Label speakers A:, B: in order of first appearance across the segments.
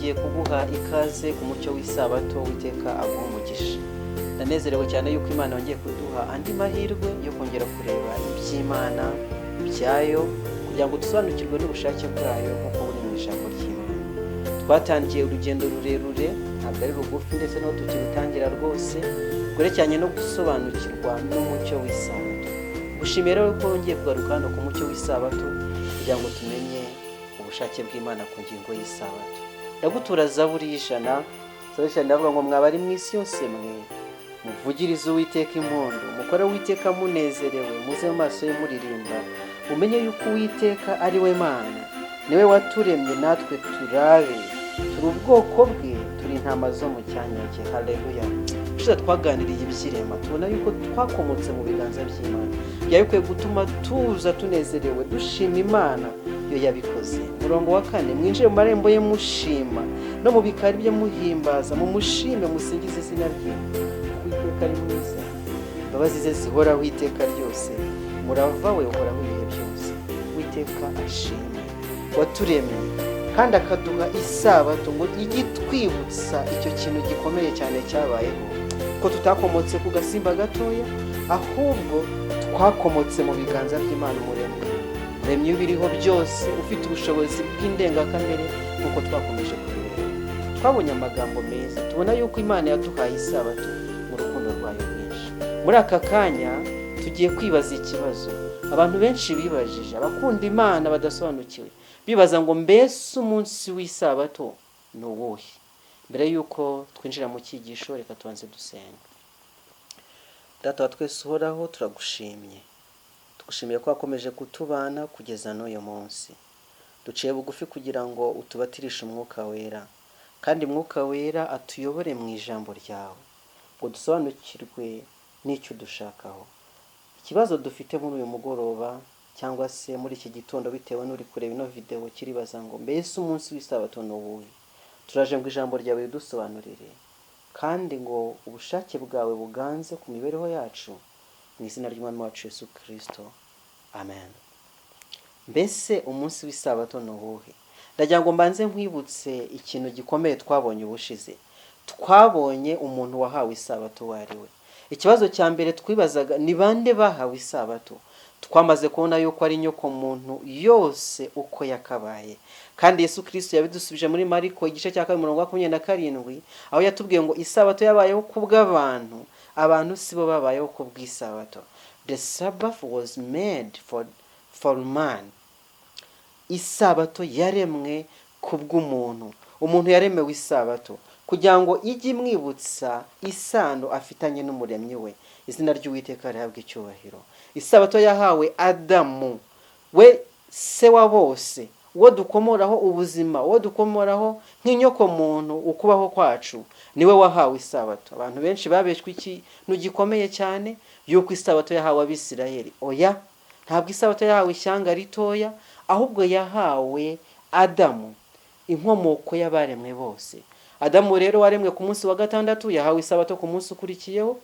A: nongeye kuguha ikaze ku mucyo w'isabato witeka umugisha. Ndanezerewe cyane yuko Imana yongeye kuduha andi mahirwe yo kongera kureba iby'Imana byayo kugira ngo dusobanukirwe n'ubushake bwayo nk'uko buri mu ijambo ry'Imana. Twatangiye urugendo rurerure ntabwo ari rugufi ndetse no tukirutangira rwose rwerekeranye no gusobanukirwa n'umucyo w'isabato. Gushimira rero ko wongeye kugaruka hano ku mucyo w'isabato kugira ngo tumenye ubushake bw'Imana ku ngingo y'isabato. Ndagutura Zaburi y'ijana ndavuga ngo mwabari mu isi yose mwe muvugirize Uwiteka impundu, mukore Uwiteka munezerewe, muze mu maso ye muririmba, umenye yuko Uwiteka ari we Mana, niwe waturemye natwe turabe, turi ubwoko bwe, turi intama zo mu cyanya cye. Haleluya. Ushize twaganiriye iby'irema tubona yuko twakomotse mu biganza by'Imana, byari bikwiye gutuma tuza tunezerewe dushima Imana yo yabikoze. Murongo wa 4, mwinjire mu marembo ye mushima no mu bikari bye muhimbaza, mu mushime musingize izina rye. Uwiteka ari mwiza, imbabazi ze zihoraho iteka ryose, murava we uhoraho ibihe byose. Uwiteka ashimwe waturemye kandi akaduha isabato ngo ijye twibutsa icyo kintu gikomeye cyane cyabayeho, ko tutakomotse ku gasimba gatoya, ahubwo twakomotse mu biganza by'Imana umuremyi w'ibiriho byose, ufite ubushobozi bw'indengakamere nk'uko twakomeje kubireba. Twabonye amagambo meza, tubona yuko Imana yaduhaye isabato mu rukundo rwayo rwinshi. Muri aka kanya tugiye kwibaza ikibazo abantu benshi bibajije, abakunda Imana badasobanukiwe, bibaza ngo mbese umunsi w'isabato ni uwuhe? Mbere yuko twinjira mu cyigisho, reka tubanze dusenga. Data wa twese uhoraho, turagushimye, tugushimiye ko wakomeje kutubana kugeza n'uyu munsi. Duciye bugufi kugira ngo utubatirishe umwuka wera, kandi umwuka wera atuyobore mu ijambo ryawe ngo dusobanukirwe n'icyo dushakaho. Ikibazo dufite muri uyu mugoroba cyangwa se muri iki gitondo bitewe n'uri kureba ino videwo kiribaza ngo mbese umunsi w'isabato ni uwuhe? Turaje ngo ijambo ryawe ridusobanurire kandi ngo ubushake bwawe buganze ku mibereho yacu, mu izina ry'Umwami wacu Yesu Kristo, amen. Mbese umunsi w'isabato ni uwuhe? Ndagira ngo mbanze nkwibutse ikintu gikomeye twabonye ubushize. Twabonye umuntu wahawe isabato uwo ari we. Ikibazo cya mbere twibazaga ni bande bahawe isabato. Twamaze kubona yuko ari inyoko muntu yose uko yakabaye, kandi Yesu Kristo yabidusubije muri Mariko igice cya 27, aho yatubwiye ngo isabato yabayeho kubw'abantu, abantu sibo babayeho kubw'isabato. The Sabbath was made for man. Isabato yaremwe kubw'umuntu. Umuntu yaremewe isabato kugira ngo ijye imwibutsa isano afitanye n'umuremyi we. Izina ry'Uwiteka rihabwe icyubahiro. Isabato yahawe Adamu, we se wa bose, uwo dukomoraho ubuzima, uwo dukomoraho nk'inyoko muntu ukubaho kwacu, niwe wahawe isabato. Abantu benshi babeshwe ikintu gikomeye cyane yuko isabato yahawe Abisirayeli. Oya, ntabwo isabato yahawe ishyanga ritoya, ahubwo yahawe Adamu, inkomoko y'abaremwe bose. Adamu rero waremwe ku munsi wa 6 yahawe isabato ku munsi ukurikiyeho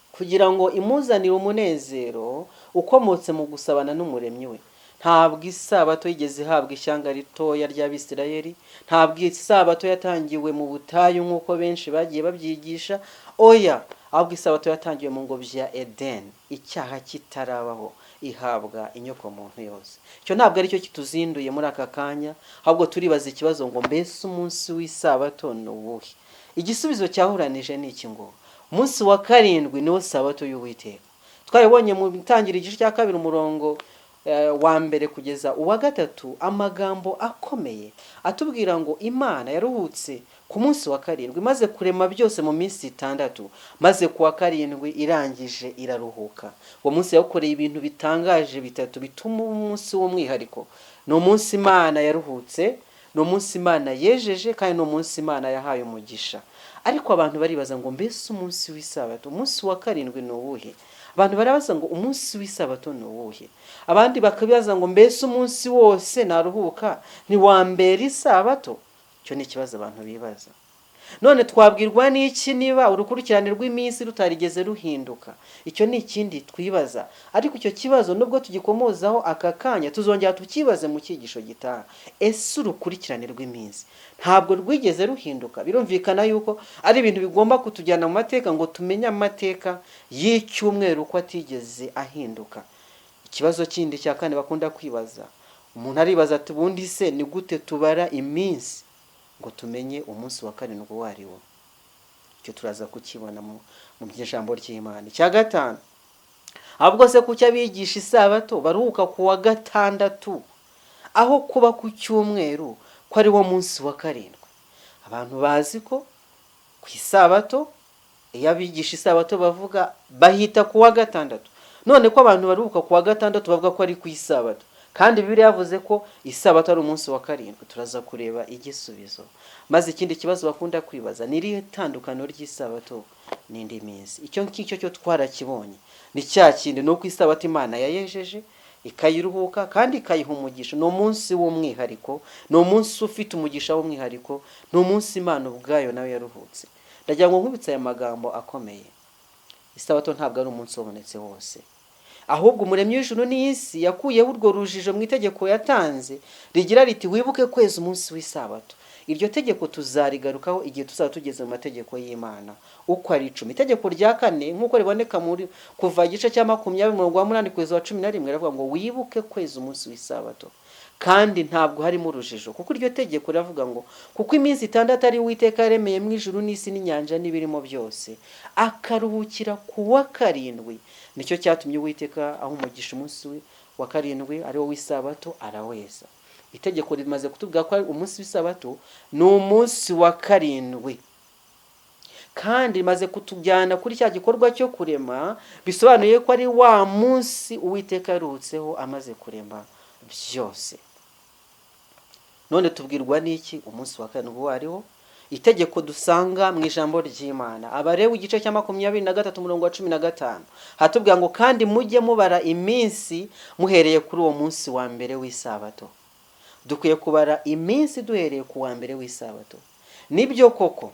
A: kugira ngo imuzanire umunezero ukomotse mu gusabana n'umuremyi we. Ntabwo isabato yigeze ihabwa ishyanga ritoya ry'Abisirayeli, ntabwo isabato yatangiwe mu butayu nk'uko benshi bagiye babyigisha. Oya, ahubwo isabato yatangiwe mu ngobyi ya Eden, icyaha kitarabaho, ihabwa inyoko muntu yose. Icyo ntabwo ari cyo kituzinduye muri aka kanya, ahubwo turibaza ikibazo ngo mbese umunsi w'isabato ni uwuhe? Igisubizo cyahuranije ni iki ngo umunsi wa 7 niwo sabato y'Uwiteka. Twabonye mu bitangira igice cya 2 umurongo wa 1 kugeza uwa 3 amagambo akomeye atubwira ngo Imana yaruhutse ku munsi wa 7 maze kurema byose mu minsi 6, maze ku wa 7 irangije iraruhuka. Uwo munsi yakoreye ibintu bitangaje bitatu bituma umunsi w'umwihariko. Ni umunsi Imana yaruhutse, ni umunsi Imana yejeje, kandi ni umunsi Imana yahaye umugisha. Ariko abantu baribaza ngo mbese umunsi w'isabato, umunsi wa 7 ni uwuhe? Abantu barabaza ngo umunsi w'isabato ni uwuhe? Abandi bakabibaza ngo mbese umunsi wose naruhuka ni wa mbere isabato? Cyo ni ikibazo abantu bibaza. none twabwirwa n'iki niba urukurikirane rw'iminsi rutarigeze ruhinduka? Icyo ni ikindi twibaza, ariko icyo kibazo nubwo tugikomozaho aka kanya tuzongera tukibaze mu cyigisho gitaha. Ese urukurikirane rw'iminsi ntabwo rwigeze ruhinduka? Birumvikana yuko ari ibintu bigomba kutujyana mu mateka ngo tumenye amateka y'icyumweru ko atigeze ahinduka. Ikibazo kindi cya kane bakunda kwibaza, umuntu aribaza ati ubundi se ni gute tubara iminsi ngo tumenye umunsi wa karindwi uwo ari wo? Icyo turaza kukibona mu ijambo ry'Imana. Icya gatanu, ahubwo se kuki abigisha isabato baruhuka ku wa gatandatu aho kuba ku cyumweru ko ari wo munsi wa karindwi? Abantu bazi ko ku isabato, iyo abigisha isabato bavuga bahita ku wa gatandatu. None ko abantu baruhuka ku wa gatandatu bavuga ko ari ku isabato, kandi Bibiliya yavuze ko isabato ari umunsi wa karindwi? Turaza kureba igisubizo. Maze ikindi kibazo bakunda kwibaza, ni irihe tandukaniro ry'isabato n'indi minsi? Icyo ngicyo cyo twarakibonye. Ni cya kindi, ni uko isabato Imana yayejeje ikayiruhuka kandi ikayiha umugisha. Ni umunsi w'umwihariko, ni umunsi ufite umugisha w'umwihariko, ni umunsi Imana ubwayo nawe yaruhutse. Ndagira ngo nkubitse aya magambo akomeye. Isabato ntabwo ari umunsi wabonetse wose, ahubwo Umuremyi w'ijuru n'isi yakuyeho urwo rujijo mu itegeko yatanze rigira riti wibuke kweza umunsi w'isabato. Iryo tegeko tuzarigarukaho igihe tuzaba tugeze mu mategeko y'Imana uko ari 10. Itegeko rya kane nk'uko riboneka muri kuva igice cya 20:8 kugeza wa 11 riravuga ngo wibuke kweza umunsi w'isabato, kandi ntabwo harimo urujijo, kuko iryo tegeko riravuga ngo kuko iminsi 6 ari Uwiteka yaremeye mu ijuru n'isi n'inyanja n'ibirimo byose, akaruhukira ku wa karindwi. Nicyo cyatumye Uwiteka aho umugisha umunsi wa karindwi ari wo w'isabato araweza. Itegeko rimaze kutubwira ko umunsi w'isabato ni umunsi wa karindwi, kandi rimaze kutujyana kuri cya gikorwa cyo kurema, bisobanuye ko ari wa munsi Uwiteka yaruhutseho amaze kurema byose. None tubwirwa n'iki umunsi wa karindwi uwo ari wo? Itegeko dusanga mu ijambo ry'Imana, Abarewi igice cya 23:15 hatubwira ngo kandi mujye mubara iminsi muhereye kuri uwo munsi wa mbere w'isabato. Dukwiye kubara iminsi duhereye ku wa mbere w'isabato. Nibyo koko,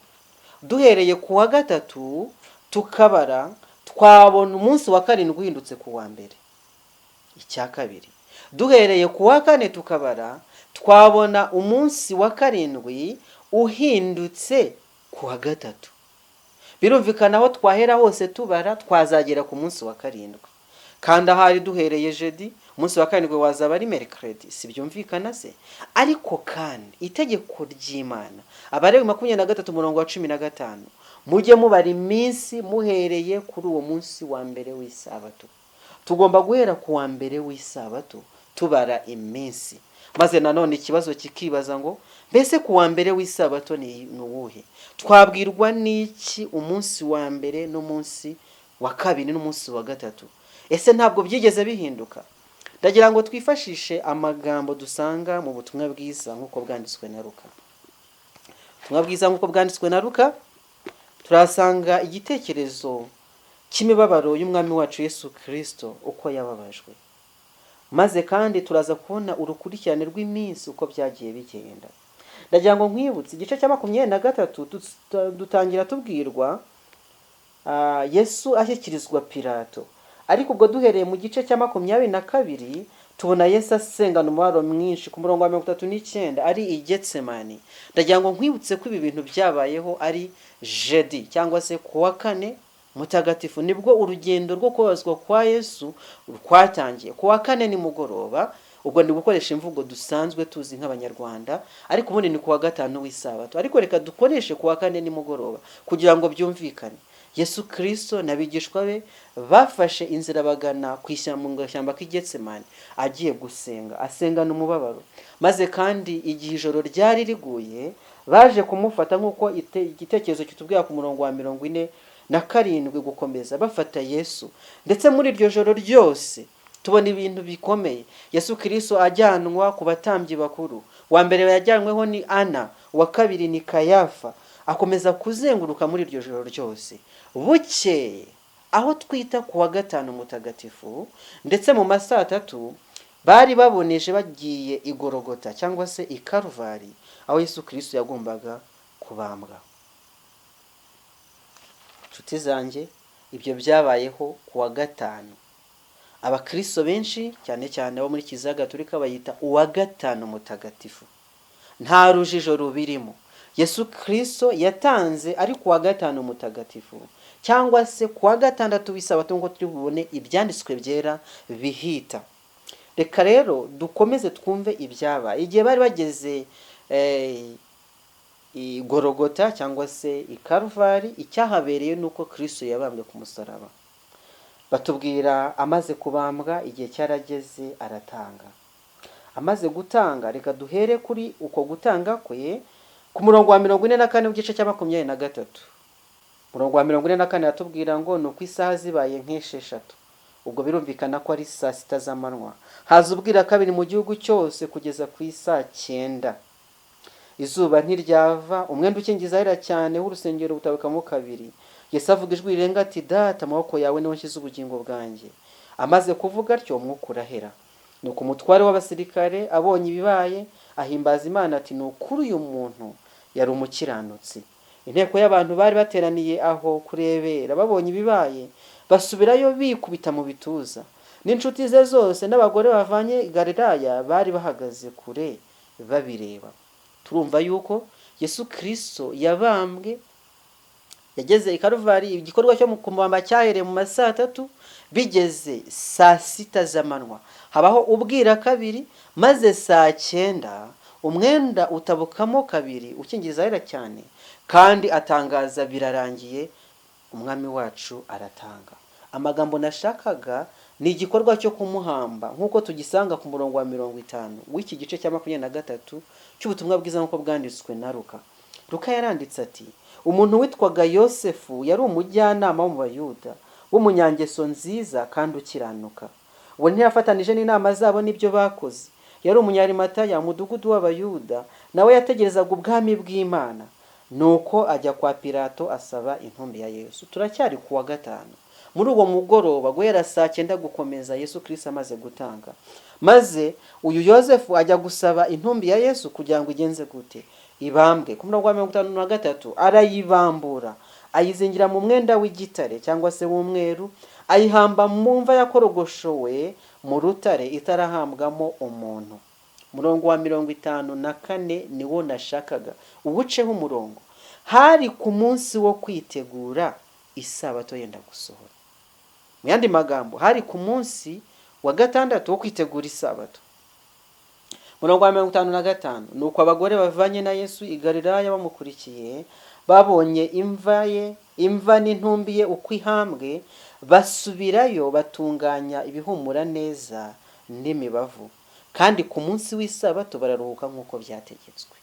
A: duhereye ku wa gatatu tukabara, twabona umunsi wa karindwi uhindutse ku wa mbere. Icya kabiri, duhereye ku wa kane tukabara, twabona umunsi wa karindwi uhindutse ku wa gatatu. Birumvikana aho twahera hose tubara twazagera ku munsi wa karindwi, kandi ahari duhereye jeudi umunsi wa karindwi wazaba ari mercredi. Si byumvikana se? Ariko kandi itegeko ry'Imana, Abarewi 23:15, mujye mubara iminsi muhereye kuri uwo munsi wa mbere w'isabato. Tugomba guhera ku wa mbere w'isabato tubara iminsi. Maze nanone ikibazo kikibaza ngo mbese ku wa mbere w'isabato ni uwuhe? Twabwirwa n'iki umunsi wa mbere n'umunsi wa kabiri n'umunsi wa gatatu? Ese ntabwo byigeze bihinduka? Ndagira ngo twifashishe amagambo dusanga mu butumwa bwiza nk'uko bwanditswe na Luka. Ubutumwa bwiza nk'uko bwanditswe na Luka turasanga igitekerezo cy'imibabaro y'umwami wacu Yesu Kristo uko yababajwe. Maze kandi turaza kubona urukurikirane rw'iminsi uko byagiye bigenda. Ndagira ngo nkwibutse igice cya 23 dutangira tubwirwa Yesu ashyikirizwa Pilato. Ariko ubwo duhereye mu gice cya 22 tubona Yesu asengana umubabaro mwinshi ku murongo wa 39 ari i Getsemani. Ndagira ngo nkwibutse ko ibi bintu byabayeho ari jeudi cyangwa se ku wa kane mutagatifu, nibwo urugendo rwo kubazwa kwa Yesu rwatangiye. Ku wa kane ni mugoroba, ubwo ndi gukoresha imvugo dusanzwe tuzi nk'Abanyarwanda, ariko ubundi ni ku wa gatanu w'isabato. Ariko reka dukoreshe ku wa kane ni mugoroba kugira ngo byumvikane. Yesu Kristo n'abigishwa be bafashe inzira bagana ku ishyamba k'Igetsemani agiye gusenga, asengana umubabaro. Maze kandi igihe ijoro ryari riguye baje kumufata nk'uko igitekerezo kitubwira ku murongo wa 47 gukomeza bafata Yesu. Ndetse muri iryo joro ryose tubona ibintu bikomeye. Yesu Kristo ajyanwa ku batambyi bakuru. Wa mbere yajyanweho ni Ana, wa kabiri ni Kayafa. Akomeza kuzenguruka muri iryo joro ryose. Bukeye aho twita ku wa gatanu mutagatifu, ndetse mu masaa 3 bari baboneje bagiye igorogota cyangwa se i Karuvari, aho Yesu Kristo yagombaga kubambwa. nshuti zanjye, ibyo byabayeho ku wa gatanu. Abakristo benshi cyane cyane abo muri Kiliziya Gatolika bayita uwa gatanu mutagatifu. Nta rujijo rubirimo. Yesu Kristo yatanze ari ku wa gatanu mutagatifu, cyangwa se ku wa gatandatu w'isabato ngo turi bubone ibyanditswe byera bihita. Reka rero dukomeze twumve ibyabaye igihe bari bageze i Gorogota cyangwa se i Karuvali. Icyahabereye nuko Kristo yabambwe ku musaraba. Batubwira amaze kubambwa igihe cyarageze aratanga. Amaze gutanga, reka duhere kuri uko gutanga kwe ku murongo wa 44 w'igice cya 23. Murongo wa 44 yatubwira ngo nuko isaha zibaye nk'esheshatu. Ubwo birumvikana ko ari saa sita z'amanywa. Haza ubwira kabiri mu gihugu cyose kugeza ku isaa 9. Izuba ntiryava, umwenda ukingiza ahera cyane w'urusengero butabukamo kabiri. Yesu avuga ijwi rirenga ati, data amaboko yawe niho nshyize ubugingo bwanjye. Amaze kuvuga atyo umwuka urahera. Nuko umutware w'abasirikare abonye ibibaye ahimbaza Imana ati, nukuri uyu muntu yari umukiranutsi. Inteko y'abantu bari bateraniye aho kurebera babonye ibibaye basubirayo bikubita mu bituza. N'inshuti ze zose n'abagore bavanye i Galilaya bari bahagaze kure babireba. Turumva yuko Yesu Kristo yabambwe, yageze i Karuvali. Igikorwa cyo mu kumubamba cyahereye mu masaa 3, bigeze saa 6 z'amanywa. Habaho ubwira kabiri, maze saa 9 umwenda utabukamo kabiri ukingiriza ahera cyane, kandi atangaza birarangiye, umwami wacu aratanga. Amagambo nashakaga ni igikorwa cyo kumuhamba nk'uko tugisanga ku murongo wa 50 w'iki gice cya 23 cy'ubutumwa bwiza nk'uko bwanditswe na Luka. Luka yaranditse ati, umuntu witwaga Yosefu yari umujyanama wo mu Bayuda w'umunyangeso nziza kandi ukiranuka. Uwo ntiyafatanije n'inama zabo n'ibyo bakoze. Yari umunyarimataya mu mudugudu w'Abayuda, nawe yategerezaga ubwami bw'Imana. Nuko ajya kwa Pilato asaba intumbi ya Yesu. Turacyari ku wa gatanu. Muri uwo mugoroba guhera saa 9 gukomeza, Yesu Kristo amaze gutanga. Maze uyu Yosefu ajya gusaba intumbi ya Yesu kugira ngo igenze gute? Ibambwe. Ku murongo wa 53 arayibambura, ayizingira mu mwenda w'igitare cyangwa se w'umweru, ayihamba mu mva yakorogoshowe mu rutare itarahambwamo umuntu. Murongo wa 54 niwo nashakaga ubuceho umurongo. Hari ku munsi wo kwitegura isabato yenda gusohora. Mu yandi magambo, hari ku munsi wa gatandatu wo kwitegura isabato. Murongo wa 55 nuko abagore bavanye na Yesu i Galilaya bamukurikiye babonye imva n'intumbi ye uko ihambwe, basubirayo batunganya ibihumura neza n'imibavu, kandi ku munsi w'isabato bararuhuka nk'uko byategetswe.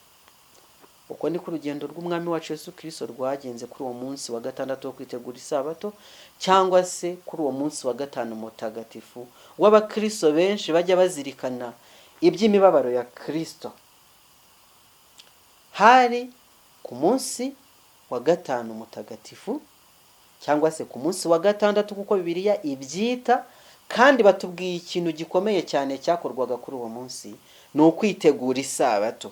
A: Uko ni ku rugendo rw'umwami wacu Yesu Kristo rwagenze kuri uwo munsi wa gatandatu wo kwitegura isabato, cyangwa se kuri uwo munsi wa gatanu mutagatifu w'abakristo benshi bajya bazirikana iby'imibabaro ya Kristo. Hari ku munsi wa gatanu mutagatifu cyangwa se ku munsi wa gatandatu kuko Bibiliya ibyita, kandi batubwiye ikintu gikomeye cyane cyakorwaga kuri uwo munsi, ni ukwitegura isabato.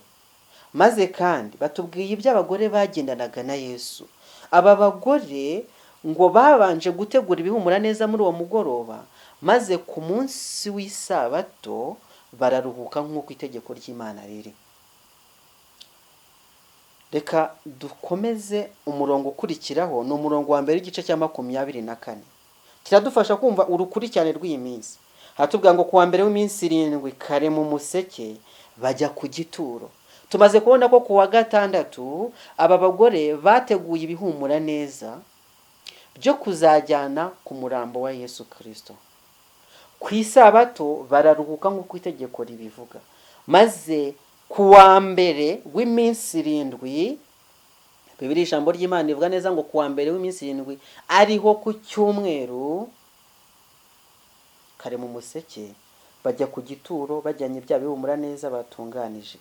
A: Maze kandi batubwiye iby'abagore bagendanaga na Yesu. Aba bagore ngo babanje gutegura ibihumura neza muri uwo mugoroba, maze ku munsi w'isabato bararuhuka nk'uko itegeko ry'Imana riri. Reka dukomeze umurongo ukurikiraho, ni umurongo wa mbere w'igice cya 24. Kiradufasha kumva urukurikirane rw'iyi minsi. Hatubwira ngo ku wa mbere w'iminsi 7 kare mu museke bajya ku gituro. Tumaze kubona ko ku wa gatandatu aba bagore bateguye ibihumura neza byo kuzajyana ku murambo wa Yesu Kristo. Ku isabato bararuhuka nk'uko itegeko ribivuga. Maze ku wa mbere w'iminsi 7, Bibiliya ijambo ry'Imana ivuga neza ngo ku wa mbere w'iminsi 7 ariho ku cyumweru kare mu museke bajya ku gituro bajyanye bya bihumura neza batunganije.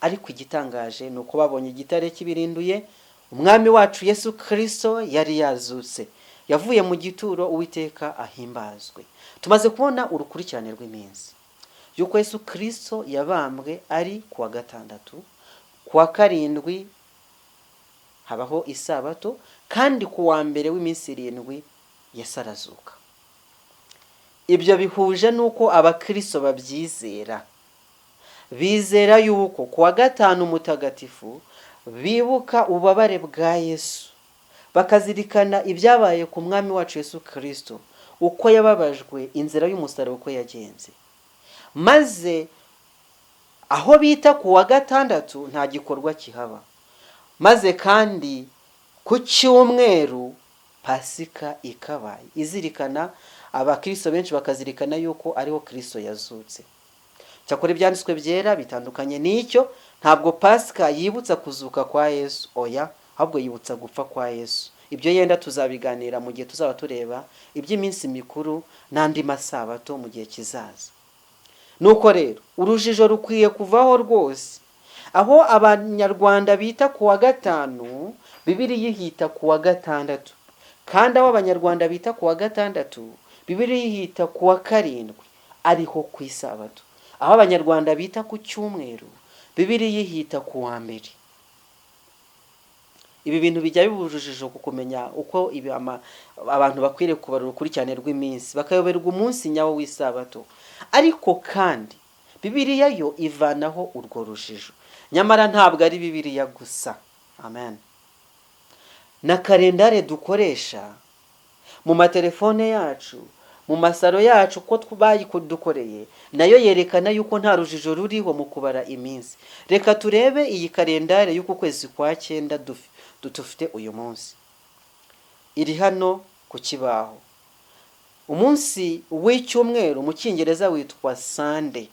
A: Ariko igitangaje ni uko babonye igitare kibirinduye. Umwami wacu Yesu Kristo yari yazutse, yavuye mu gituro, Uwiteka ahimbazwe. Tumaze kubona urukurikirane rw'iminsi yuko Yesu Kristo yabambwe ari ku wa gatandatu, ku wa karindwi habaho isabato, kandi ku wa mbere w'iminsi 7 Yesu arazuka. Ibyo bihuje nuko abakristo babyizera, bizera yuko ku wa gatanu mutagatifu bibuka ububabare bwa Yesu, bakazirikana ibyabaye ku mwami wacu Yesu Kristo, uko yababajwe, inzira y'umusaraba uko yagenze. Maze aho bita ku wa gatandatu nta gikorwa kihaba. Maze kandi ku cyumweru Pasika ikabaye, izirikana abakristo benshi bakazirikana yuko ariho Kristo yazutse. Cyakora ibyanditswe byera bitandukanye n'icyo, ntabwo Pasika yibutsa kuzuka kwa Yesu, oya, ahubwo yibutsa gupfa kwa Yesu. Ibyo yenda tuzabiganira mu gihe tuzaba tureba iby'iminsi mikuru n'andi masabato mu gihe kizaza. Nuko rero urujijo rukwiye kuvaho rwose. Aho abanyarwanda bita ku wa gatanu, Bibiliya ihita ku wa gatandatu, kandi aho abanyarwanda bita ku wa gatandatu, Bibiliya ihita ku wa karindwi, ariho ku isabato. Aho abanyarwanda bita ku cyumweru, Bibiliya ihita ku wa mbere. Ibi bintu bijya biburujijo kumenya uko abantu bakwiriye kubara urukurikirane rw'iminsi, bakayoberwa umunsi nyawo w'isabato. Ariko kandi Bibiliya yo ivanaho urwo rujijo. Nyamara ntabwo ari Bibiliya gusa. Amen. Na kalendare dukoresha mu matelefone yacu, mu masaro yacu, ko bayikudukoreye, nayo yerekana yuko nta rujijo ruriho mu kubara iminsi. Reka turebe iyi kalendare y'uko kwezi kwa 9 dufite uyu munsi. Iri hano ku kibaho. Umunsi w'icyumweru mu Cyongereza witwa Sunday.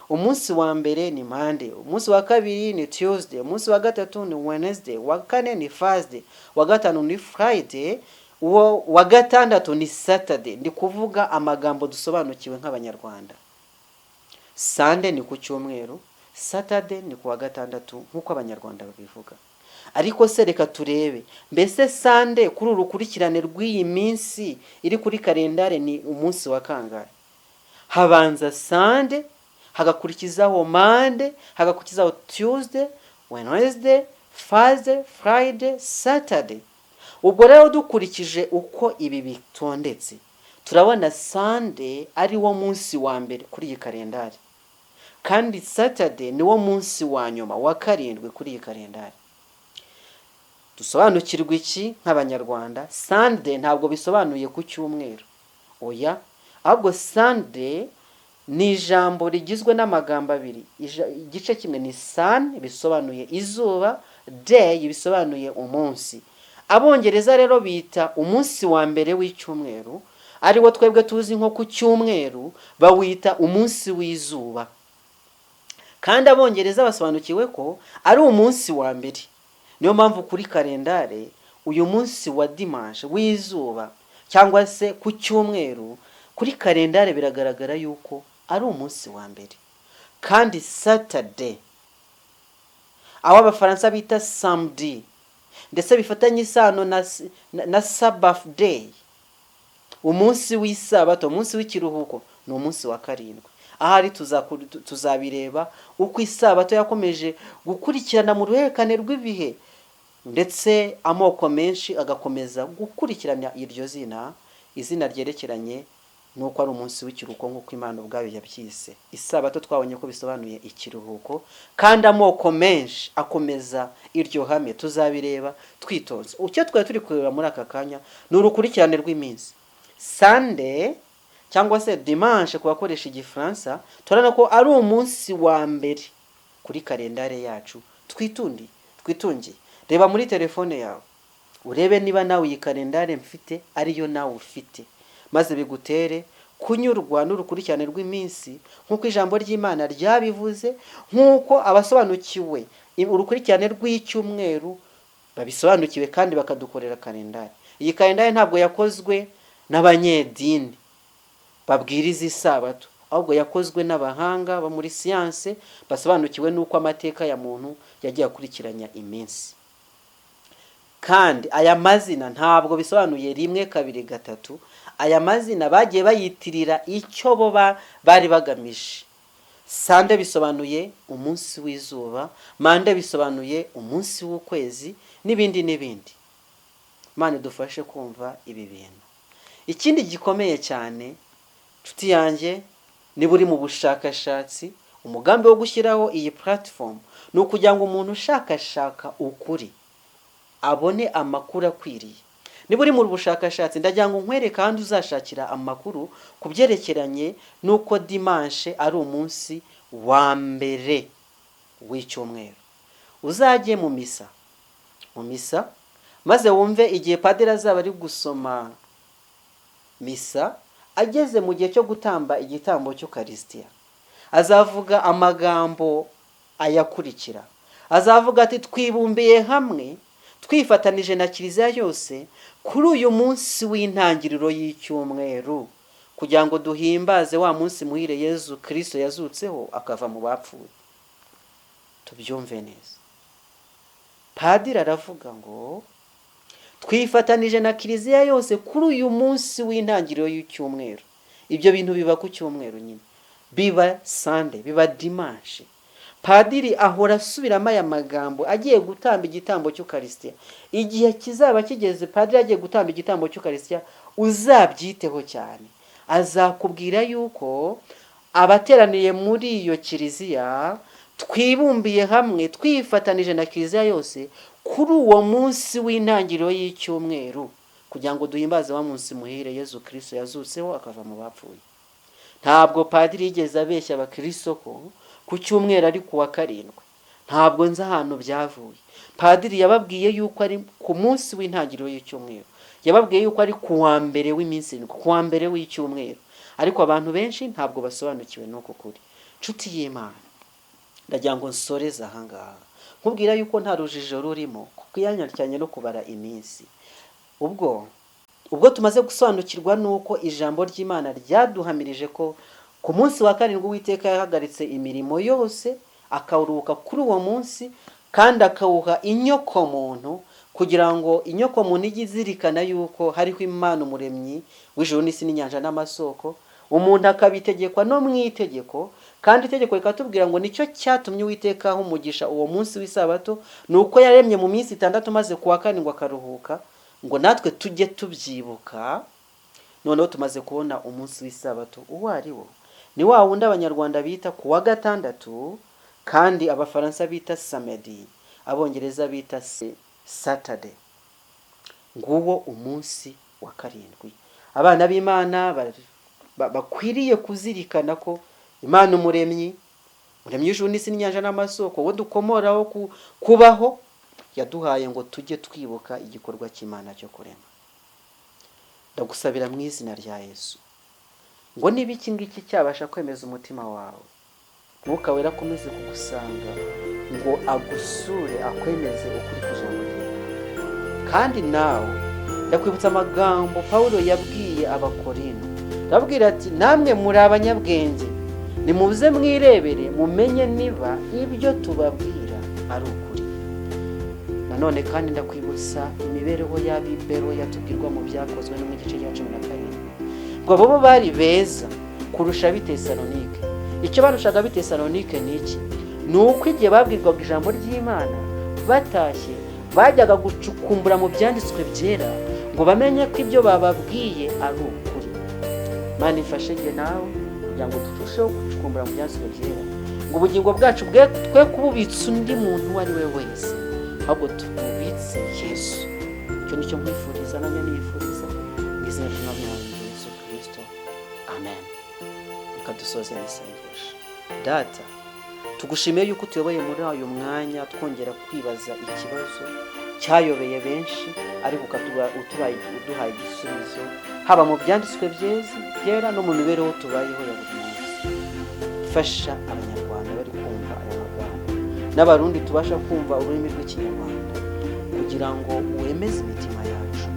A: Umunsi wa mbere ni Monday, umunsi wa kabiri ni Tuesday, umunsi wa gatatu ni Wednesday, wa kane ni Thursday, wa gatanu ni Friday, wa gatandatu ni Saturday. Ndi kuvuga amagambo dusobanukiwe nk'abanyarwanda. Sunday ni ku cyumweru, Saturday ni ku wa gatandatu nk'uko abanyarwanda babivuga. Ariko se reka turebe, mbese Sunday kuri urukurikirane rw'iyi minsi iri kuri kalendare ni umunsi wa kangahe? Habanza Sunday, hagakurikizaho Monday, hagakurikizaho Tuesday, Wednesday, Thursday, Friday, Saturday. Ubwo rero dukurikije uko ibi bitondetse, turabona Sunday ari wo munsi wa mbere kuri iyi kalendari, kandi Saturday ni wo munsi wa nyuma wa karindwi kuri iyi kalendari. Dusobanukirwa iki nk'abanyarwanda? Sunday ntabwo bisobanuye ku cyumweru, oya, ahubwo Sunday ni ijambo rigizwe n'amagambo abiri. Igice kimwe ni sun, bisobanuye izuba, day bisobanuye umunsi. Abongereza rero bita umunsi wa mbere w'icyumweru, ari wo twebwe tuzi nko ku cyumweru, bawita umunsi w'izuba. Kandi abongereza basobanukiwe ko ari umunsi wa mbere. Niyo mpamvu kuri kalendare uyu munsi wa dimanche w'izuba cyangwa se ku cyumweru, kuri kalendare biragaragara yuko ari umunsi wa mbere. Kandi Saturday, aho abafaransa bita samedi, ndetse bifatanye isano na Sabbath day, umunsi w'isabato, umunsi w'ikiruhuko, ni umunsi wa karindwi. Ahari tuzabireba uko isabato yakomeje gukurikirana mu ruhererekane rw'ibihe, ndetse amoko menshi agakomeza gukurikirana iryo izina ryerekeranye nuko ari umunsi w'ikiruhuko nk'uko Imana ubwayo yabyise. Isabato twabonye ko bisobanuye ikiruhuko, kandi amoko menshi akomeza iryo hame. Tuzabireba twitonze. Icyo twari turi kureba muri aka kanya ni urukurikirane rw'iminsi. Sunday cyangwa se dimanche ku bakoresha igifaransa, turabona ko ari umunsi wa mbere kuri kalendare yacu. Twitungiye. Reba muri telefone yawe, urebe niba nawe iyi kalendare mfite ariyo nawe ufite, maze bigutere kunyurwa n'urukurikirane rw'iminsi nk'uko ijambo ry'Imana ryabivuze, nk'uko abasobanukiwe urukurikirane rw'icyumweru babisobanukiwe kandi bakadukorera kalendare. Iyi kalendare ntabwo yakozwe n'abanyedini babwiriza isabato, ahubwo yakozwe n'abahanga bo muri siyanse basobanukiwe n'uko amateka ya muntu yagiye akurikiranya iminsi. Kandi aya mazina ntabwo bisobanuye 1, 2, 3. Aya mazina bagiye bayitirira icyo bo bari bagamije. Sunday bisobanuye umunsi w'izuba, Monday bisobanuye umunsi w'ukwezi, n'ibindi n'ibindi. Imana idufashe kumva ibi bintu. Ikindi gikomeye cyane nshuti yanjye, niba uri mu bushakashatsi, umugambi wo gushyiraho iyi platform ni ukugira ngo umuntu ushakashaka ukuri abone amakuru akwiriye. Niba uri mu bushakashatsi, ndagira ngo nkwereke ahandi uzashakira amakuru ku byerekeranye n'uko dimanche ari umunsi wa mbere w'icyumweru. Uzajye mu misa maze wumve igihe padiri azaba ari gusoma misa, ageze mu gihe cyo gutamba igitambo cy'Ukarisitiya, azavuga amagambo ayakurikira. Azavuga ati twibumbiye hamwe twifatanije na kiliziya yose kuri uyu munsi w'intangiriro y'icyumweru kugira ngo duhimbaze wa munsi muhire Yezu Kristo yazutseho akava mu bapfuye. Tubyumve neza. Padiri aravuga ngo twifatanije na kiliziya yose kuri uyu munsi w'intangiriro y'icyumweru. Ibyo bintu biba ku cyumweru nyine, biba Sunday, biba dimanche. Padiri ahora asubiramo aya magambo agiye gutamba igitambo cy'Ukarisitiya. Igihe kizaba kigeze padiri agiye gutamba igitambo cy'Ukarisitiya, uzabyiteho cyane. Azakubwira yuko abateraniye muri iyo kiliziya twibumbiye hamwe twifatanije na kiliziya yose kuri uwo munsi w'intangiriro y'icyumweru kugira ngo duhimbaze wa munsi muhire Yezu Kristo yazutseho akava mu bapfuye. Ntabwo padiri yigeze abeshya abakristo ko ku cyumweru ari kuwa karindwi. Ntabwo nzi ahantu byavuye. Padiri yababwiye yuko ari ku munsi w'intangiriro y'icyumweru. Yababwiye yuko ari kuwa mbere w'iminsi irindwi, kuwa mbere w'icyumweru. Ariko abantu benshi ntabwo basobanukiwe n'uko kuri. Nshuti y'Imana, ndagira ngo nsoreze ahangaha nkubwira yuko nta rujijo rurimo kwiyanyaryanye no kubara iminsi. Ubwo tumaze gusobanukirwa nuko ijambo ry'Imana ryaduhamirije ko ku munsi wa karindwi Uwiteka yahagaritse imirimo yose akawuruhuka kuri uwo munsi, kandi akawuha inyoko muntu kugira ngo inyoko muntu ijye izirikana yuko hariho Imana umuremyi w'ijuru n'isi n'inyanja n'amasoko. Umuntu akabitegekwa no mu itegeko, kandi itegeko rikatubwira ngo nicyo cyatumye Uwiteka aho umugisha uwo munsi w'isabato, nuko yaremye mu minsi 6 maze kuwa karindwi akaruhuka, ngo natwe tujye tubyibuka. Noneho tumaze kubona umunsi w'isabato uwo ari wo, ni wa wundi abanyarwanda bita kuwa gatandatu, kandi abafaransa bita samedi, abongereza bita Saturday. Nguwo umunsi wa karindwi abana b'Imana bakwiriye kuzirikana ko Imana umuremyi w'ijuru n'isi n'inyanja n'amasoko, wo dukomoraho kubaho, yaduhaye ngo tujye twibuka igikorwa cy'Imana cyo kurema. Ndagusabira mu izina rya Yesu ngo niba iki ngiki cyabasha kwemeza umutima wawe, Mwuka Wera akomeze kugusanga ngo agusure akwemeze ukuri k'ijambo rye. Kandi nawe ndakwibutsa amagambo Pawulo yabwiye Abakorinto, arababwira ati namwe muri abanyabwenge, nimuze mwirebere mumenye niba ibyo tubabwira ari ukuri. Nanone kandi ndakwibutsa imibereho y'abibero yatubwirwa mu byakozwe no mu gice cya 17, ngo bo bari beza kurusha ab'Itesalonike. Icyo barushaga ab'Itesalonike ni iki? Ni uko igihe babwirwaga ijambo ry'Imana batashye bajyaga gucukumbura mu byanditswe byera ngo bamenye ko ibyo bababwiye ari ukuri. Imana ifashe njye nawe kugira ngo turusheho gucukumbura mu byanditswe byera, ngo ubugingo bwacu twe kububitsa undi muntu uwo ari we wese, ahubwo tububitse Yesu. Icyo nicyo nkwifuriza nanjye niyifuriza mu izina ry'Umwami wacu Yesu Kristo. Amen. Reka dusoze n'isengesho. Data, tugushimiye yuko tuyoboye muri uyu mwanya twongera kwibaza ikibazo cyayobeye benshi, ariko uduhaye igisubizo haba mu byanditswe byera no mu mibereho tubayeho ya buri munsi. Fasha abanyarwanda bari kumva aya magambo n'abarundi tubasha kumva ururimi rw'Ikinyarwanda, kugira ngo wemeze imitima yacu,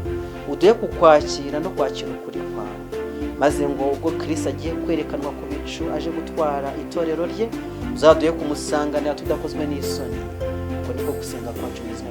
A: uduhe kukwakira no kwakira ukuri kwawe, maze ngo ubwo Kristo agiye kwerekanwa ku bicu aje gutwara itorero rye, uzaduhe kumusanganira tudakozwe n'isoni. Uko niko gusenga kwacu mu izina